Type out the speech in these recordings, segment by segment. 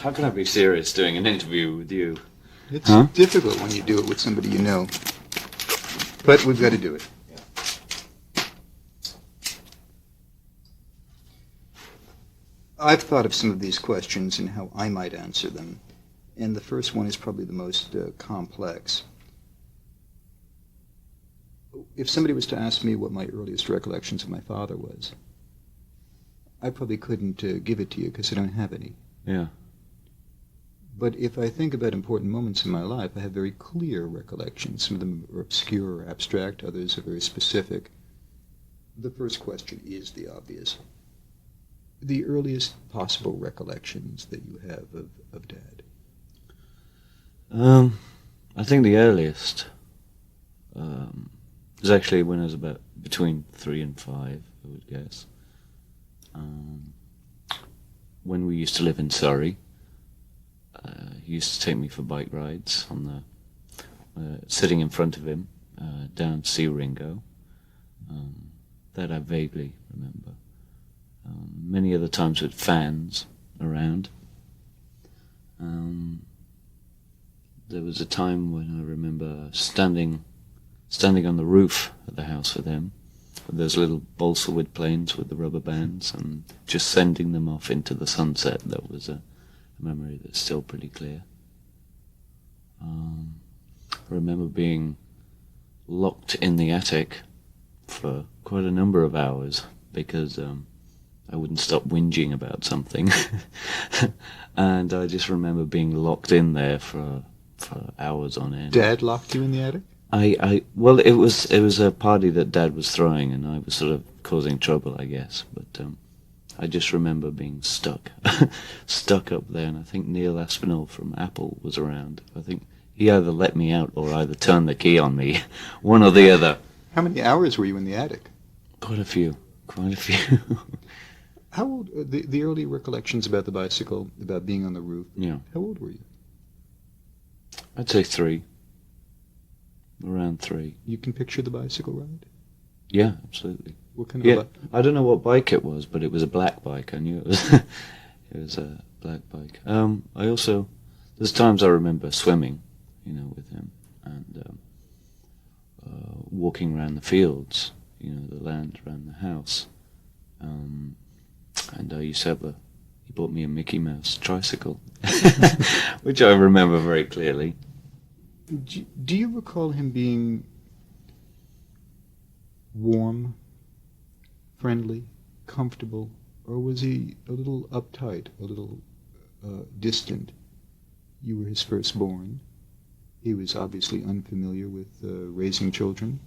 How can I be serious doing an interview with you? It's difficult when you do it with somebody you know. But we've got to do it. I've thought of some of these questions and how I might answer them. And the first one is probably the most complex. If somebody was to ask me what my earliest recollections of my father was, I probably couldn't give it to you because I don't have any. Yeah. But if I think about important moments in my life, I have very clear recollections. Some of them are obscure or abstract, others are very specific. The first question is the obvious. The earliest possible recollections that you have of Dad? I think the earliest was actually when I was about between 3 and 5, I would guess. When we used to live in Surrey, he used to take me for bike rides on the sitting in front of him down to see Ringo. That I vaguely remember. Many other times with fans around. There was a time when I remember standing on the roof of the house with him, with those little balsa wood planes with the rubber bands, and just sending them off into the sunset. That was a memory that's still pretty clear. I remember being locked in the attic for quite a number of hours because I wouldn't stop whinging about something. And I just remember being locked in there for hours on end. Dad locked you in the attic? Well, it was a party that Dad was throwing, and I was sort of causing trouble, I guess. But I just remember being stuck up there, and I think Neil Aspinall from Apple was around. I think he either let me out or either turned the key on me, one or the other. How many hours were you in the attic? Quite a few. How old, the early recollections about the bicycle, about being on the roof, Yeah. How old were you? I'd say 3. Around 3. You can picture the bicycle ride? Yeah, absolutely. What kind of I don't know what bike it was, but it was a black bike. I knew it was it was a black bike. I also, there's times I remember swimming, with him, and walking around the fields, the land around the house. And I used to have he bought me a Mickey Mouse tricycle, which I remember very clearly. Do you recall him being warm, friendly, comfortable, or was he a little uptight, a little distant? You were his firstborn. He was obviously unfamiliar with raising children.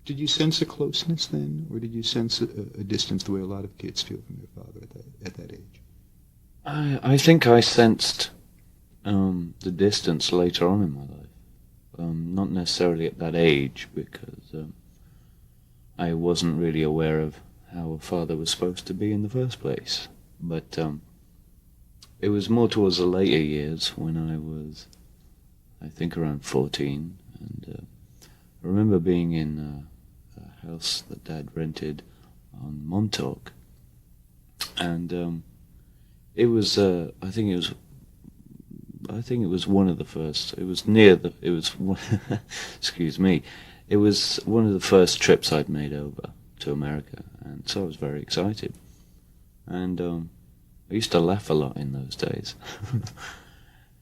Did you sense a closeness then, or did you sense a distance the way a lot of kids feel from their father at that age? I think I sensed the distance later on in my life. Not necessarily at that age, because I wasn't really aware of how a father was supposed to be in the first place. But it was more towards the later years when I was, I think, around 14. And I remember being in a house that Dad rented on Montauk. And it was, I think it was one of the first. It was excuse me. It was one of the first trips I'd made over to America, and so I was very excited. And I used to laugh a lot in those days.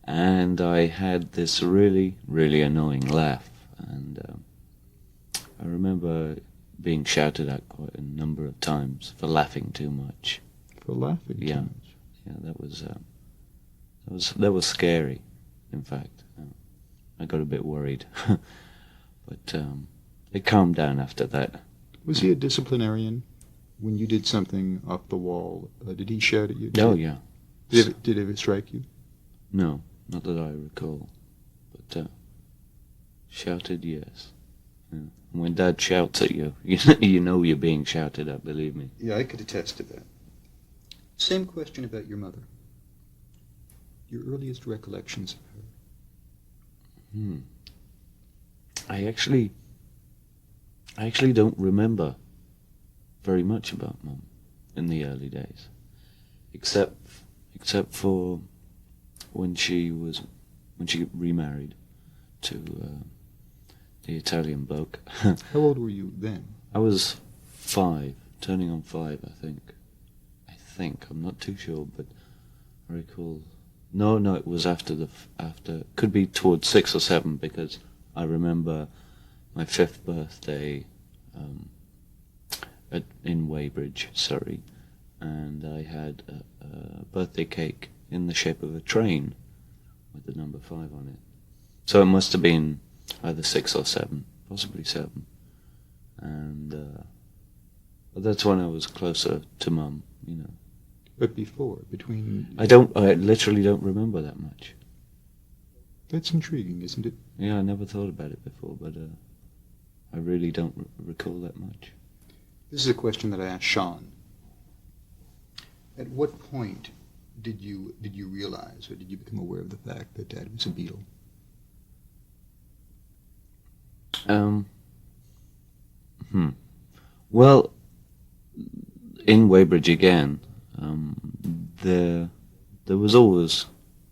And I had this really, really annoying laugh, and I remember being shouted at quite a number of times for laughing too much. For laughing too much? Yeah, that was scary, in fact. I got a bit worried. But it calmed down after that. Was he a disciplinarian? When you did something off the wall, did he shout at you? Oh, yeah. Did it ever strike you? No, not that I recall. But shouted, yes. Yeah. When Dad shouts at you, you know you're being shouted at, believe me. Yeah, I could attest to that. Same question about your mother. Your earliest recollections of her. I actually don't remember very much about Mum in the early days. except for when she remarried to the Italian bloke. How old were you then? I was 5, turning on 5, I think. I'm not too sure, but I recall. No, it was after could be towards 6 or 7, because I remember my 5th birthday in Weybridge, Surrey, and I had a birthday cake in the shape of a train with the number 5 on it. So it must have been either 6 or 7, possibly 7. And but that's when I was closer to Mum, you know. But between... I literally don't remember that much. That's intriguing, isn't it? Yeah, I never thought about it before, but I really don't recall that much. This is a question that I asked Sean. At what point did you realize, or did you become aware of the fact that Dad was a Beatle? Well, in Weybridge again, there was always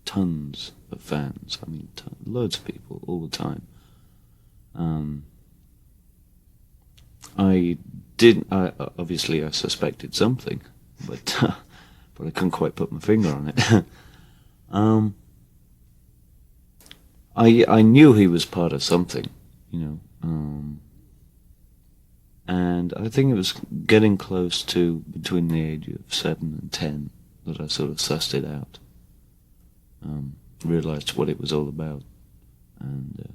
tons of fans. I mean, loads of people all the time. Obviously I suspected something, but I couldn't quite put my finger on it. I knew he was part of something, you know, and I think it was getting close to between the age of 7 and 10 that I sort of sussed it out, realised what it was all about, and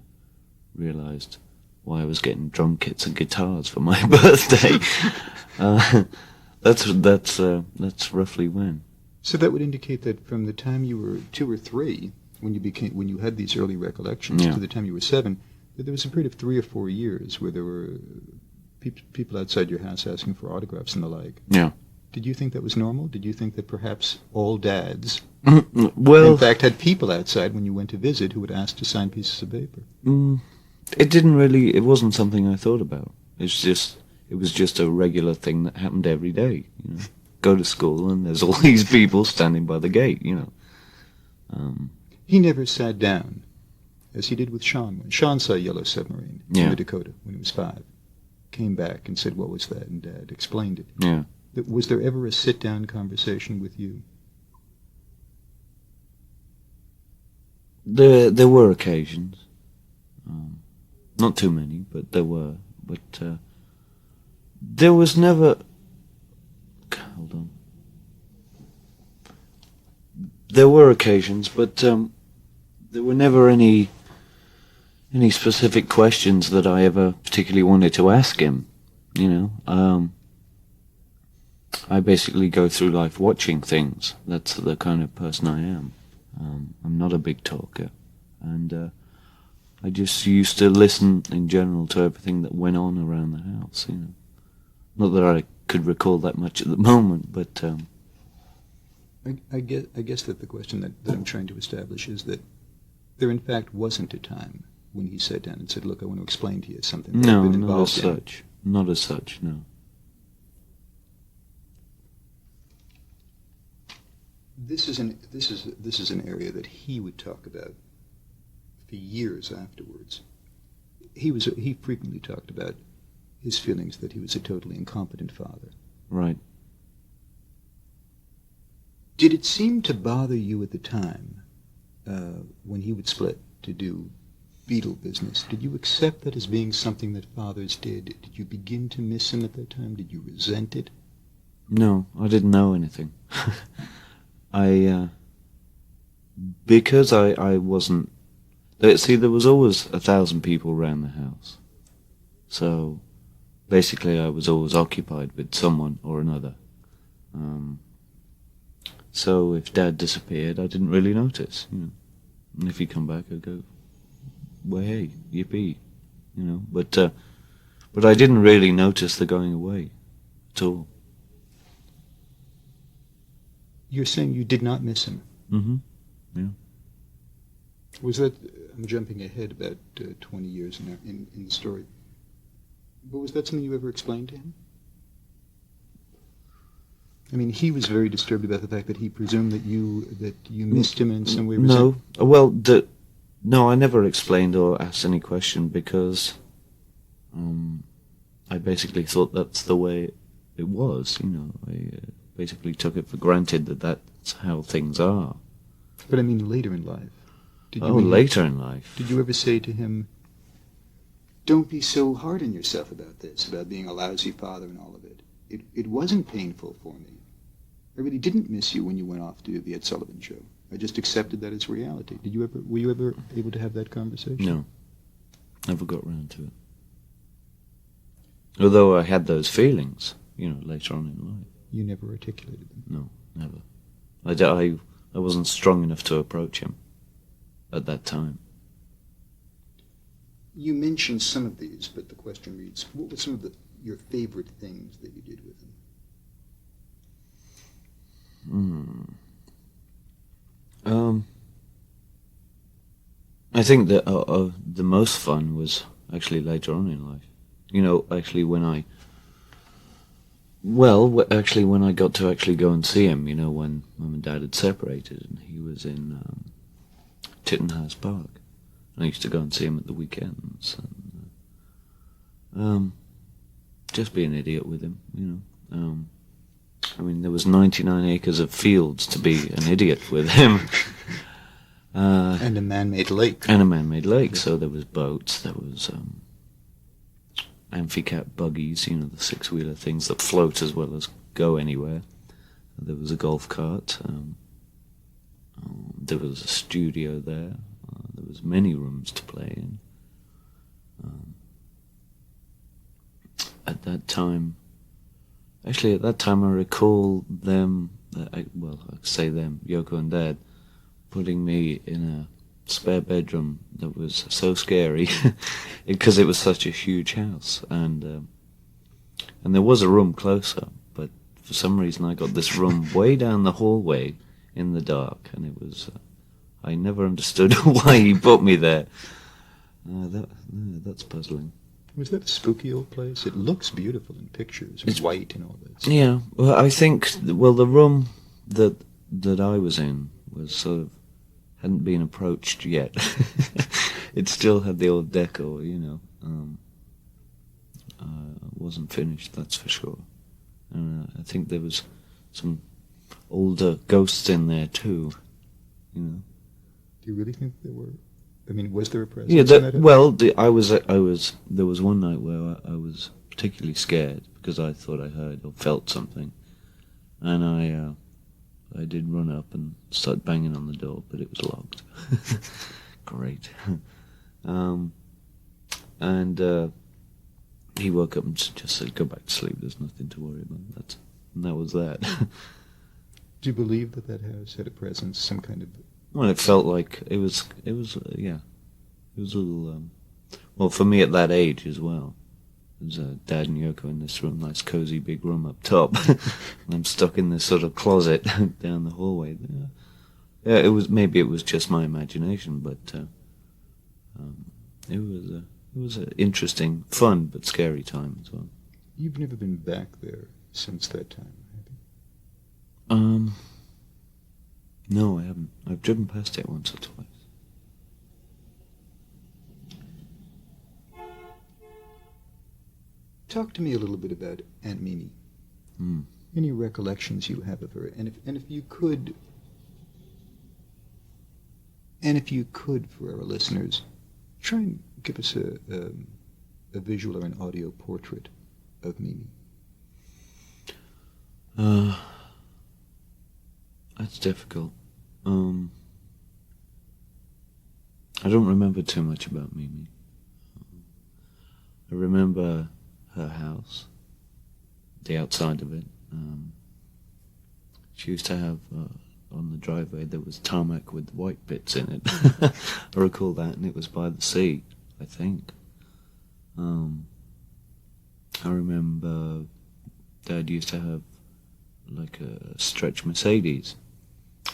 realised why I was getting drum kits and guitars for my birthday. That's roughly when. So that would indicate that from the time you were 2 or 3, when you had these early recollections, Yeah. to the time you were 7, that there was a period of 3 or 4 years where there were people outside your house asking for autographs and the like. Yeah. Did you think that was normal? Did you think that perhaps all dads, Well, in fact, had people outside when you went to visit who would ask to sign pieces of paper? it wasn't something I thought about. It was just a regular thing that happened every day. You know, go to school and there's all these people standing by the gate. You know. He never sat down, as he did with Sean. When Sean saw Yellow Submarine in the Dakota when he was 5, came back and said, "What was that?" And Dad explained it. Yeah. Was there ever a sit-down conversation with you? There were occasions. Not too many, but there were. But there was never... Hold on. There were occasions, but there were never any specific questions that I ever particularly wanted to ask him, you know. I basically go through life watching things. That's the kind of person I am. I'm not a big talker, and I just used to listen in general to everything that went on around the house, you know. Not that I could recall that much at the moment, but... I guess that the question that I'm trying to establish is that there in fact wasn't a time when he sat down and said, "Look, I want to explain to you something that I've been involved in." Not as such, no. This is an area that he would talk about for years afterwards. He frequently talked about his feelings that he was a totally incompetent father. Right. Did it seem to bother you at the time, when he would split to do Beatle business? Did you accept that as being something that fathers did? Did you begin to miss him at that time? Did you resent it? No, I didn't know anything. Because I wasn't... See, there was always 1,000 people around the house. So, basically I was always occupied with someone or another. So if Dad disappeared, I didn't really notice, you know. And if he'd come back, I'd go, "Well, hey, yippee," you know. But I didn't really notice the going away at all. You're saying you did not miss him? Mm-hmm. Yeah. Was that... I'm jumping ahead about 20 years in the story. But was that something you ever explained to him? I mean, he was very disturbed about the fact that he presumed that you missed him in some way. No. Well, no, I never explained or asked any question because I basically thought that's the way it was. I basically took it for granted that that's how things are. But I mean, later in life. Later in life. Did you ever say to him, "Don't be so hard on yourself about this, about being a lousy father and all of it. It wasn't painful for me. I really didn't miss you when you went off to the Ed Sullivan Show. I just accepted that as reality." Were you ever able to have that conversation? No. Never got round to it. Although I had those feelings, later on in life. You never articulated them? No, never. I wasn't strong enough to approach him at that time. You mentioned some of these, but the question reads, what were some of your favorite things that you did with him? I think that the most fun was actually later on in life. Actually when I got to actually go and see him, when Mum and Dad had separated and he was in Tittenhouse Park. I used to go and see him at the weekends and just be an idiot with him, I mean, there was 99 acres of fields to be an idiot with him. And a man-made lake. So there was boats, there was amphicat buggies, the six-wheeler things that float as well as go anywhere. There was a golf cart. There was a studio there. There was many rooms to play in. At that time, I recall them, Yoko and Dad, putting me in a spare bedroom that was so scary because it was such a huge house, and there was a room closer, but for some reason I got this room way down the hallway in the dark, and it was I never understood why he put me there. That's puzzling. Was that a spooky old place? It looks beautiful in pictures. It's white and all that. Yeah, well, I think the room that I was in was sort of hadn't been approached yet. It still had the old decor, wasn't finished, that's for sure. And I think there was some older ghosts in there too, Do you really think there were? I mean, was there a presence? Yeah, in that there was one night where I was particularly scared because I thought I heard or felt something, and I did run up and start banging on the door, but it was locked. Great. And he woke up and just said, "Go back to sleep. There's nothing to worry about." And that was that. Do you believe that house had a presence, some kind of? Well, it felt like it was a little. Well, for me at that age as well. There's Dad and Yoko in this room, nice cozy big room up top. And I'm stuck in this sort of closet down the hallway. Yeah, it was just my imagination, but it was an interesting, fun but scary time as well. You've never been back there since that time, have you? No, I haven't. I've driven past it once or twice. Talk to me a little bit about Aunt Mimi. Any recollections you have of her, and if you could, for our listeners, try and give us a visual or an audio portrait of Mimi. That's difficult. I don't remember too much about Mimi. I remember her house, the outside of it. She used to have, on the driveway, there was tarmac with white bits in it. I recall that, and it was by the sea, I think. I remember Dad used to have like a stretch Mercedes,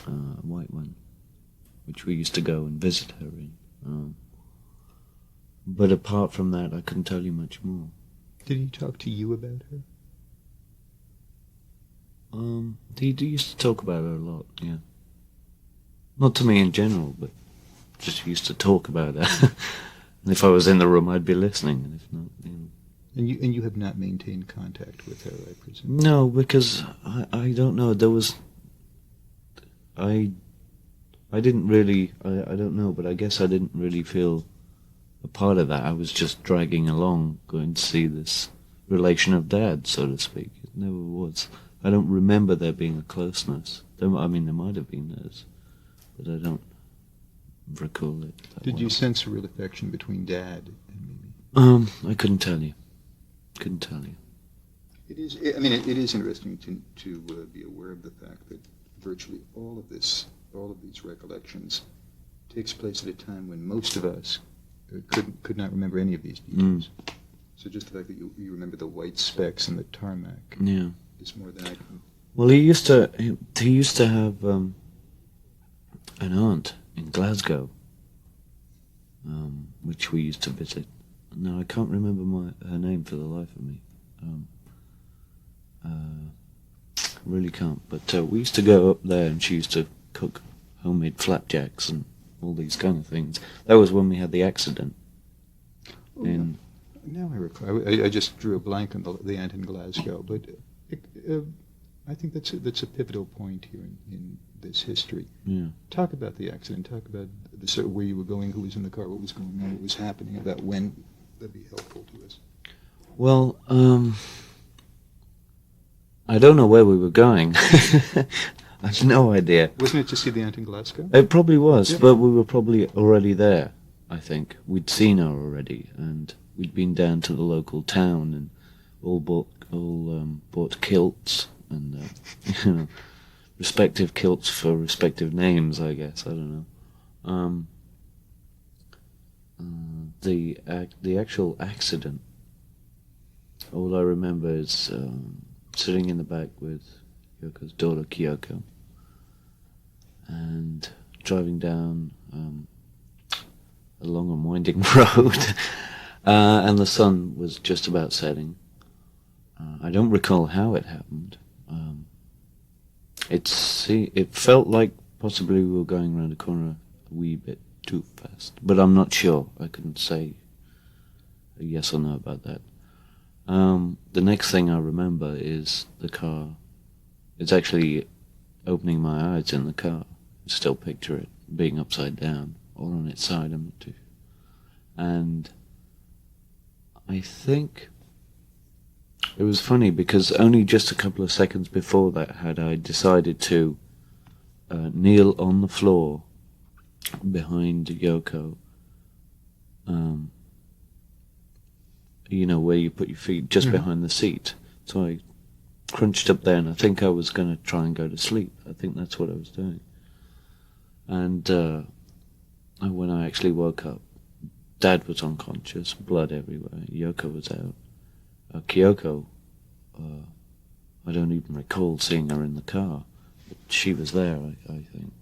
a white one, which we used to go and visit her in. But apart from that, I couldn't tell you much more. Did he talk to you about her? He used to talk about it a lot, yeah. Not to me in general, but just used to talk about it. And if I was in the room, I'd be listening, and if not, you know. And you have not maintained contact with her, I presume? No, because I don't know. There was I didn't really I don't know, but I guess I didn't really feel a part of that. I was just dragging along, going to see this relation of Dad, so to speak. It never was. I don't remember there being a closeness. There might have been those, but I don't recall it. Did you sense a real affection between Dad and Mimi? I couldn't tell you. Couldn't tell you. It is. I mean, it is interesting to be aware of the fact that virtually all of these recollections takes place at a time when most of us could not remember any of these details. So just the fact that you remember the white specks and the tarmac is more than I can. Well, he used to have an aunt in Glasgow, which we used to visit. No, I can't remember her name for the life of me. Really can't. But we used to go up there, and she used to cook homemade flapjacks and all these kind of things. That was when we had the accident. Now I recall. I just drew a blank on the aunt in Glasgow, but I think that's a pivotal point here in this history. Yeah. Talk about the accident. Talk about where you were going, who was in the car, what was going on, what was happening, about when. That'd be helpful to us. Well, I don't know where we were going. I have no idea. Wasn't it to see the aunt in Glasgow? It probably was, but we were probably already there, I think. We'd seen her already, and we'd been down to the local town and all bought kilts and you know, respective kilts for respective names, I guess. I don't know. The actual accident, all I remember is sitting in the back with Yoko's daughter Kyoko and driving down a long and winding road, and the sun was just about setting. I don't recall how it happened. It felt like possibly we were going around a corner a wee bit too fast, but I'm not sure. I couldn't say a yes or no about that. The next thing I remember is the car. It's actually opening my eyes in the car. I still picture it being upside down, or on its side. I'm not too. And I think it was funny because only just a couple of seconds before that had I decided to kneel on the floor behind Yoko, you know, where you put your feet, just behind the seat. So I crunched up there, and I think I was going to try and go to sleep. I think that's what I was doing. And when I actually woke up, Dad was unconscious, blood everywhere. Yoko was out. Kyoko, I don't even recall seeing her in the car, but she was there, I think.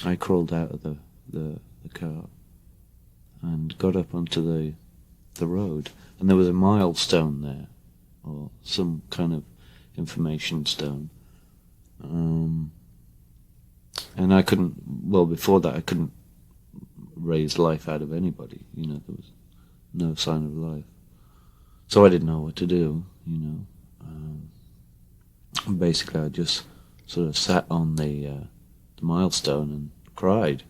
I crawled out of the car and got up onto the road, and there was a milestone there, or some kind of information stone. And I couldn't, well, before that I couldn't raise life out of anybody, you know, there was no sign of life. So I didn't know what to do, you know. Basically I just sort of sat on the milestone and cried,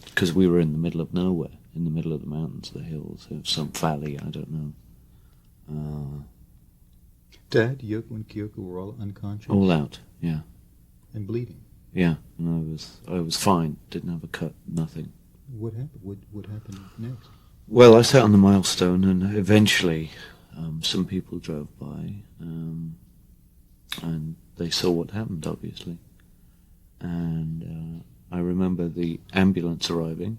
because we were in the middle of nowhere, in the middle of the mountains, the hills, some valley, I don't know. Dad, Yoko and Kyoko were all unconscious? All out, yeah. And bleeding? Yeah, and I was fine, didn't have a cut, nothing. What happened? What happened next? Well, I sat on the milestone, and eventually some people drove by, and they saw what happened, obviously. And I remember the ambulance arriving.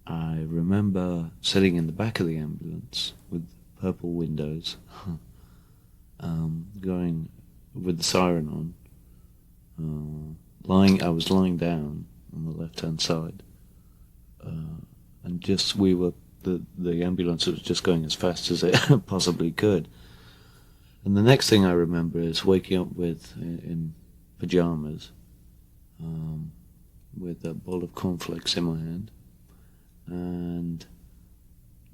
I remember sitting in the back of the ambulance with purple windows, going with the siren on. I was lying down on the left-hand side, and the ambulance was just going as fast as it possibly could. And the next thing I remember is waking up in pajamas, with a bowl of cornflakes in my hand, and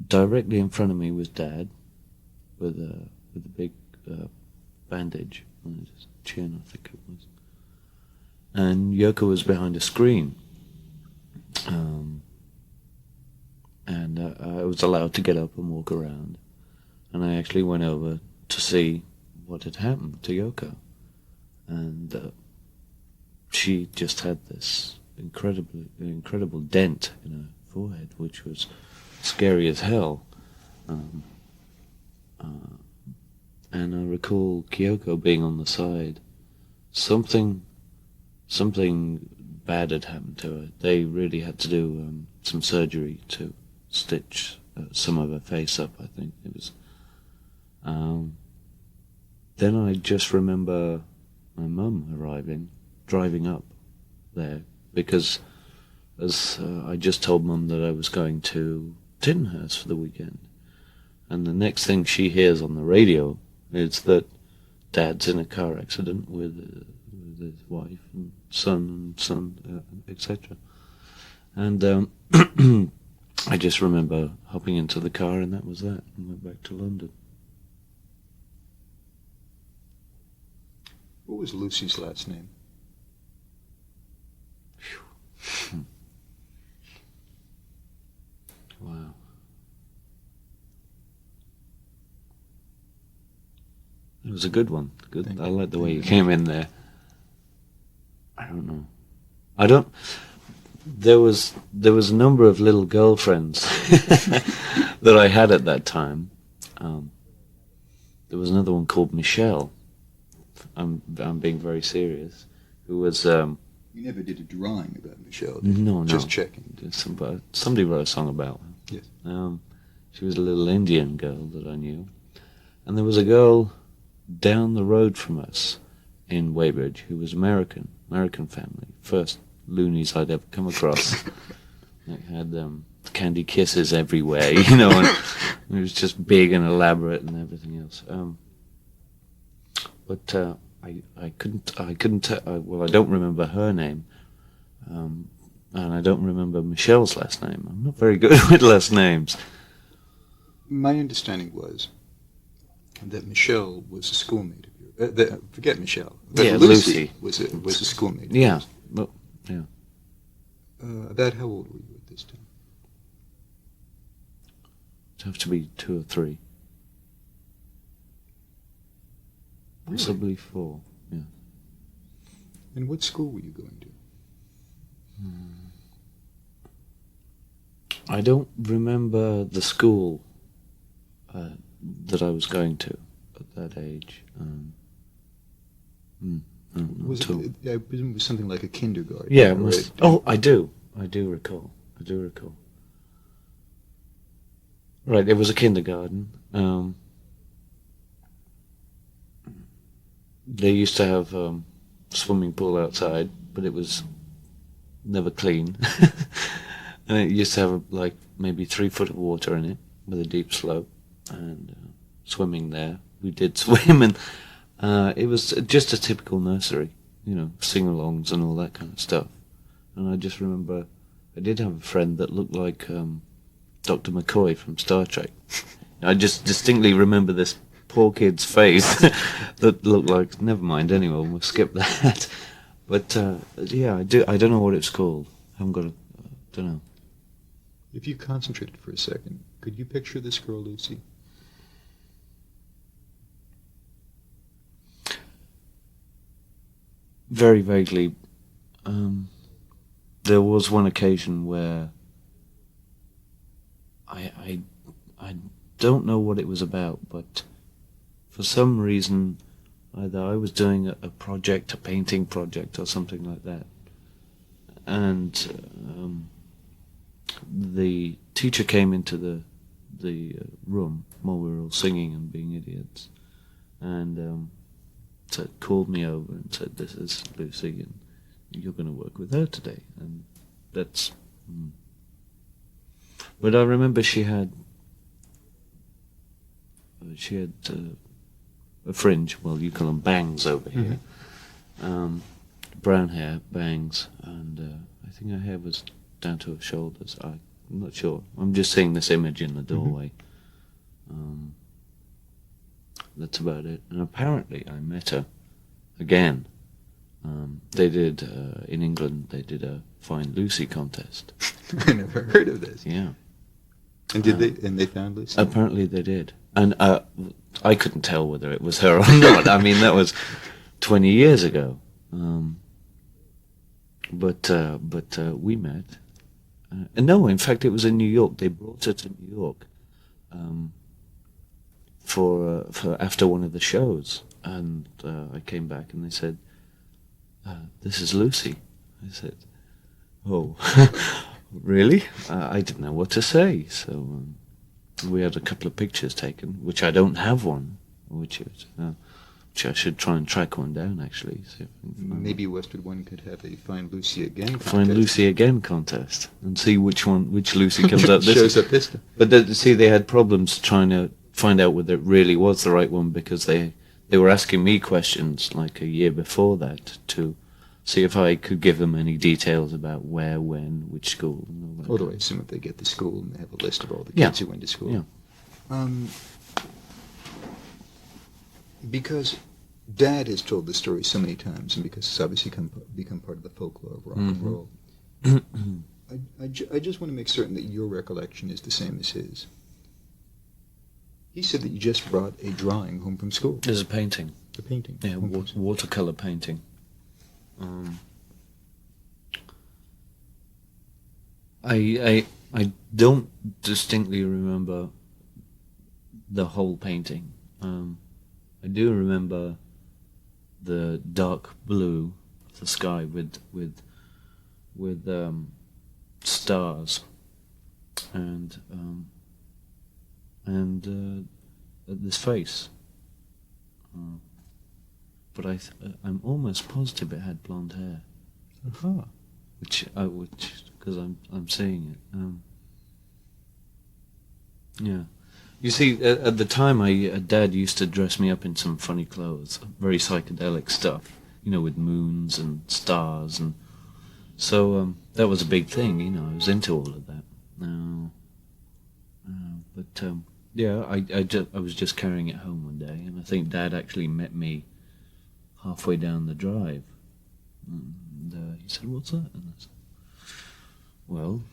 directly in front of me was Dad, with a big bandage on his chin, I think it was. And Yoko was behind a screen, and I was allowed to get up and walk around, and I actually went over to see what had happened to Yoko, and she just had this incredible dent in her forehead, which was scary as hell. And I recall Kyoko being on the side. Something bad had happened to her. They really had to do some surgery to stitch some of her face up, I think it was. Then I just remember my mum driving up there, because as I just told Mum that I was going to Tittenhurst for the weekend. And the next thing she hears on the radio is that Dad's in a car accident with his wife and son, etc. And I just remember hopping into the car, and that was that, and went back to London. What was Lucy's last name? Wow. It was a good one. Good. I like the way you came in there. I don't know. There was a number of little girlfriends that I had at that time. There was another one called Michelle. I'm being very serious. Who was You never did a drawing about Michelle, did you? No. Just checking. Somebody wrote a song about her. Yes. She was a little Indian girl that I knew. And there was a girl down the road from us in Weybridge who was American family. First loonies I'd ever come across. They had candy kisses everywhere, you know, and it was just big and elaborate and everything else. But I couldn't well, I don't remember her name, and I don't remember Michelle's last name. I'm not very good with last names. My understanding was that Michelle was a schoolmate of yours. Forget Michelle. That Lucy was a schoolmate of yours. Well, yeah. About how old were you at this time? It'd have to be 2 or 3. Possibly 4, yeah. And what school were you going to? I don't remember the school that I was going to at that age. Was it, I presume it was something like a kindergarten. Yeah, it must. Oh, I do recall. Right, it was a kindergarten. They used to have swimming pool outside, but it was never clean. And it used to have like maybe 3 foot of water in it with a deep slope, and swimming there. We did swim, and it was just a typical nursery, you know, sing-alongs and all that kind of stuff. And I just remember I did have a friend that looked like Dr. McCoy from Star Trek. I just distinctly remember this poor kid's face that looked like, never mind, anyway, we'll skip that. But yeah, I don't know what it's called. I haven't got don't know. If you concentrated for a second, could you picture this girl, Lucy? Very vaguely. There was one occasion where I don't know what it was about, but for some reason, either I was doing a project, a painting project or something like that, and the teacher came into the room while we were all singing and being idiots, and called me over and said, "This is Lucy, and you're going to work with her today." And that's... But I remember she had a fringe. Well, you call them bangs over here. Brown hair, bangs, and I think her hair was down to her shoulders. I'm not sure. I'm just seeing this image in the doorway. That's about it. And apparently I met her again. They did, in England, they did a Find Lucy contest. I never heard of this. Yeah. And they found Lucy? Apparently they did. And I couldn't tell whether it was her or not. I mean, that was 20 years ago. But we met. And no, in fact, it was in New York. They brought her to New York for after one of the shows. And I came back and they said, "This is Lucy." I said, "Oh, really?" I didn't know what to say. So we had a couple of pictures taken, which I don't have one, which I should try and track one down, actually. See if I can find Maybe Westwood One could have a Find Lucy Again contest. Find Lucy Again contest and see which Lucy comes up. Shows up this time. But see, they had problems trying to find out whether it really was the right one, because they were asking me questions like a year before that to see if I could give them any details about where, when, which school. And all that. Although I assume if they get to school and they have a list of all the kids who went to school. Yeah. Because Dad has told the story so many times, and because it's obviously become part of the folklore of rock and roll, I just want to make certain that your recollection is the same as his. He said that you just brought a drawing home from school. There's a painting. A painting? Yeah, watercolor painting. I don't distinctly remember the whole painting. I do remember the dark blue of the sky with stars and this face. But I'm almost positive it had blonde hair. Which because I'm seeing it. Yeah. You see, at the time, Dad used to dress me up in some funny clothes, very psychedelic stuff, with moons and stars, and so that was a big thing. I was into all of that. Yeah, I was just carrying it home one day, and I think Dad actually met me halfway down the drive, and he said, "What's that?" And I said, "Well,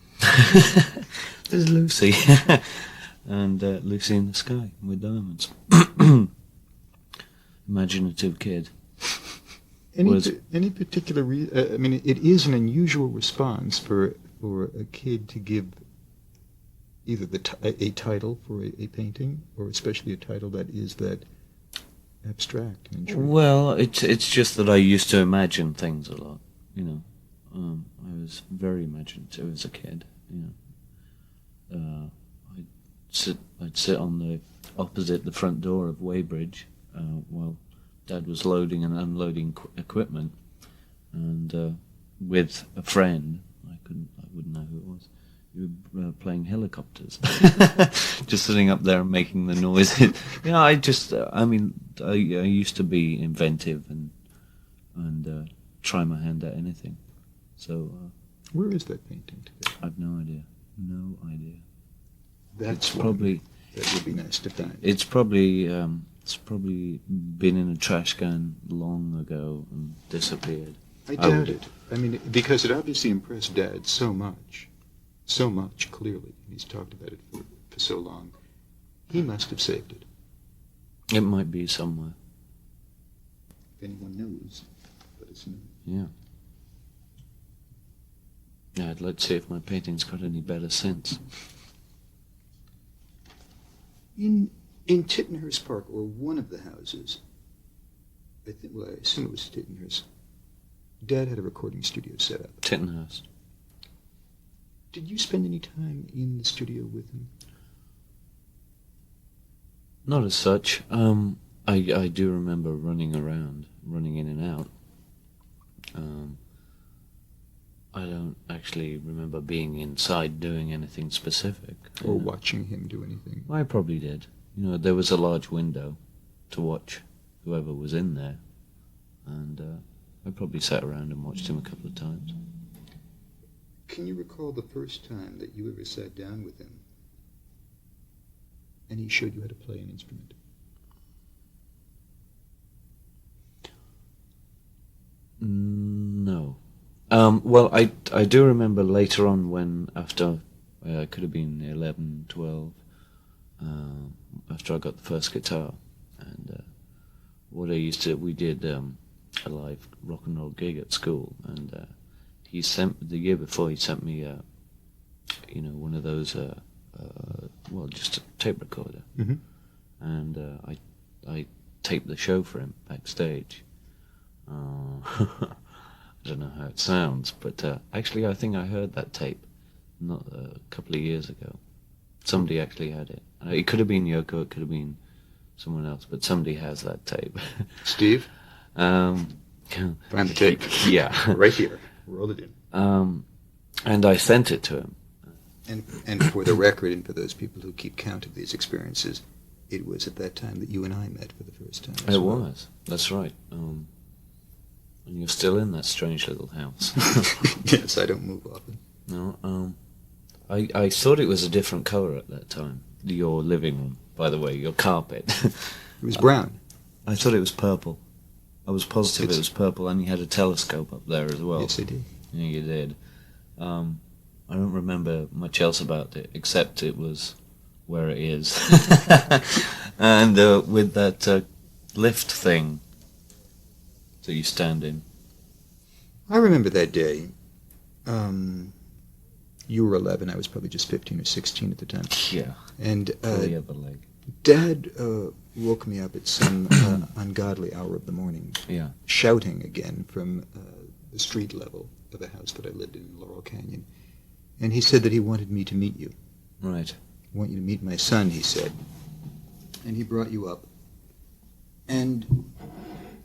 there's Lucy." And Lucy in the Sky with diamonds. Imaginative kid. Any particular reason? I mean, it is an unusual response for a kid to give either a title for a painting, or especially a title that is that abstract and intriguing. Well, it's just that I used to imagine things a lot. I was very imaginative as a kid. I'd sit on the opposite the front door of Weybridge while Dad was loading and unloading equipment, and with a friend, I wouldn't know who it was. We were playing helicopters, just sitting up there and making the noises. I used to be inventive and try my hand at anything. So, where is that painting today? I've no idea. No idea. That would be nice to find. It's probably been in a trash can long ago and disappeared. I doubt it. I mean, because it obviously impressed Dad so much, clearly. He's talked about it for so long. He must have saved it. It might be somewhere. If anyone knows, let us know. Yeah. Yeah, I'd like to see if my painting's got any better since. In Tittenhurst Park, or one of the houses, I assume it was Tittenhurst, Dad had a recording studio set up. Tittenhurst. Did you spend any time in the studio with him? Not as such. I do remember running around, running in and out. I don't actually remember being inside doing anything specific. Or watching him do anything. I probably did. There was a large window to watch whoever was in there, and I probably sat around and watched him a couple of times. Can you recall the first time that you ever sat down with him and he showed you how to play an instrument? No. Well, I do remember later on when, after, I could have been 11, 12, after I got the first guitar, and we did a live rock and roll gig at school, and the year before he sent me, one of those, just a tape recorder, Mm-hmm. and I taped the show for him backstage. I don't know how it sounds, but actually I think I heard that tape not a couple of years ago. Somebody actually had it. It could have been Yoko, it could have been someone else, but somebody has that tape. Steve? Find the tape. Yeah. Right here. Roll it in. And I sent it to him. And for the record, and for those people who keep count of these experiences, it was at that time that you and I met for the first time. It was. That's right. And you're still in that strange little house. Yes, I don't move often. No, I thought it was a different colour at that time. Your living room, by the way, your carpet. It was brown. I thought it was purple. I was positive it was purple, and you had a telescope up there as well. Yes, I did. Yeah, you did. I don't remember much else about it, except it was where it is. And with that lift thing that you stand in. I remember that day. You were 11. I was probably just 15 or 16 at the time. Yeah. And the other leg. Dad woke me up at some ungodly hour of the morning, Yeah. shouting again from the street level of a house that I lived in Laurel Canyon. And he said that he wanted me to meet you. Right. I want you to meet my son, he said. And he brought you up. And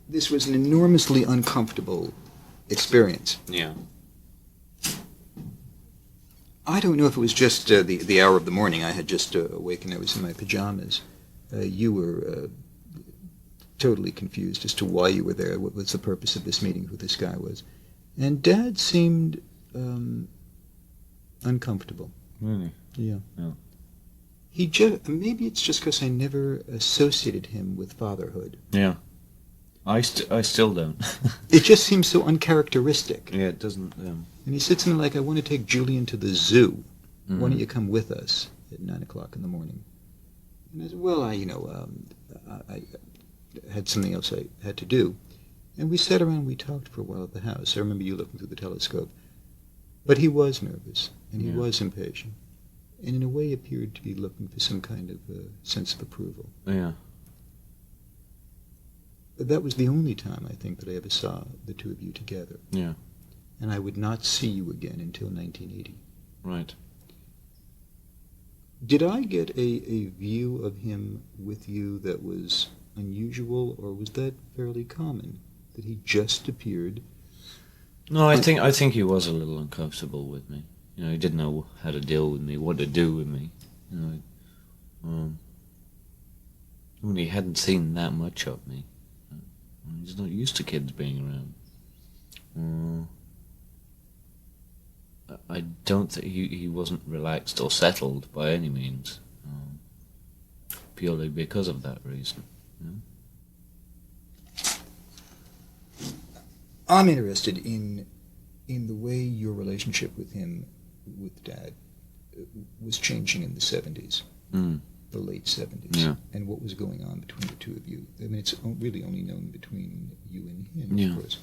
this was an enormously uncomfortable experience. Yeah. I don't know if it was just the hour of the morning. I had just awakened. I was in my pajamas. You were totally confused as to why you were there, what was the purpose of this meeting, who this guy was. And Dad seemed uncomfortable. Really? Yeah. Yeah. Maybe it's just because I never associated him with fatherhood. Yeah. I still don't. It just seems so uncharacteristic. Yeah, it doesn't. And he said something like, I want to take Julian to the zoo. Mm-hmm. Why don't you come with us at 9 o'clock in the morning? And I said, well, I had something else I had to do. And we sat around, we talked for a while at the house. I remember you looking through the telescope. But he was nervous, and he was impatient, and in a way appeared to be looking for some kind of sense of approval. Yeah. But that was the only time, I think, that I ever saw the two of you together. Yeah. And I would not see you again until 1980. Right. Did I get a view of him with you that was unusual, or was that fairly common, that he just appeared? No, I think he was a little uncomfortable with me. He didn't know how to deal with me, what to do with me. When he hadn't seen that much of me. He's not used to kids being around. I don't think he wasn't relaxed or settled by any means, purely because of that reason. I'm interested in the way your relationship with him, with Dad, was changing in the 70s, the late 70s, and what was going on between the two of you. I mean, it's really only known between you and him, of course.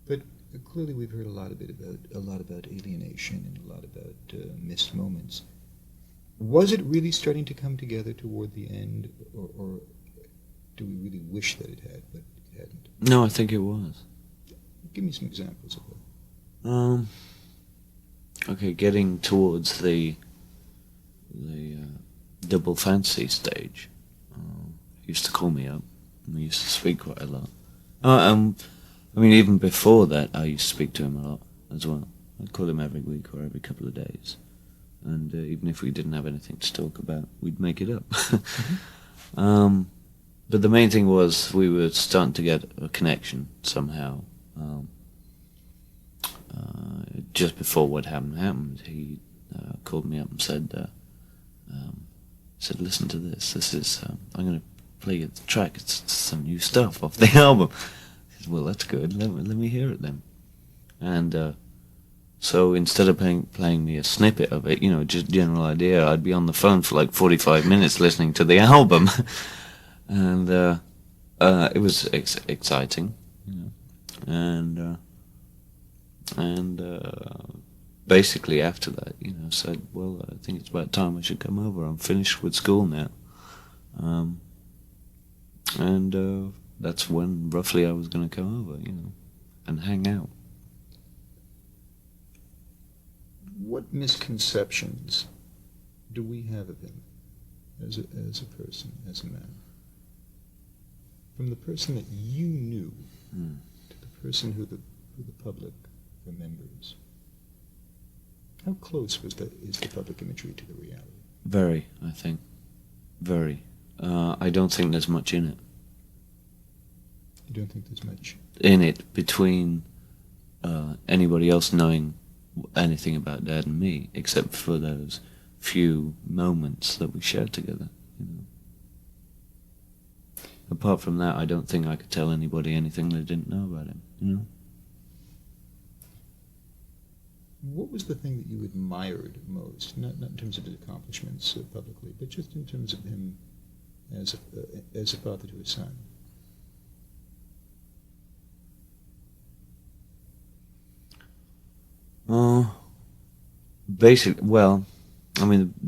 But clearly we've heard a lot about alienation and a lot about missed moments. Was it really starting to come together toward the end, or do we really wish that it had, but it hadn't? No, I think it was. Give me some examples of that. Okay, getting towards the double fancy stage. He used to call me up, and we used to speak quite a lot. I mean, even before that, I used to speak to him a lot as well. I'd call him every week or every couple of days. And even if we didn't have anything to talk about, we'd make it up. But the main thing was we were starting to get a connection somehow. Just before what happened, he called me up and said, "Listen to this. This is I'm going to play you the track. It's some new stuff off the album." I said, "Well, that's good. Let me hear it then." And so instead of playing me a snippet of it, just general idea, I'd be on the phone for like 45 minutes listening to the album, and it was exciting, and basically after that, said, "Well, I think it's about time I should come over. I'm finished with school now," and that's when roughly I was going to come over, and hang out. What misconceptions do we have of him as a person, as a man? From the person that you knew to the person who the public remembers. How close is the public imagery to the reality? Very, I think. Very. I don't think there's much in it. You don't think there's much in it between anybody else knowing anything about Dad and me, except for those few moments that we shared together. Apart from that, I don't think I could tell anybody anything they didn't know about him. What was the thing that you admired most? Not in terms of his accomplishments publicly, but just in terms of him as a father to his son.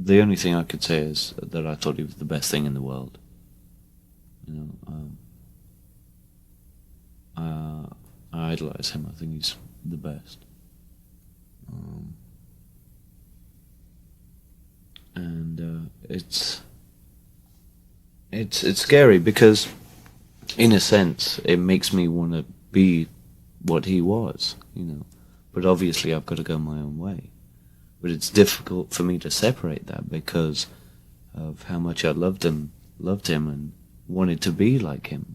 The only thing I could say is that I thought he was the best thing in the world. I idolize him. I think he's the best. And it's scary because, in a sense, it makes me want to be what he was, But obviously, I've got to go my own way. But it's difficult for me to separate that because of how much I loved him, and wanted to be like him.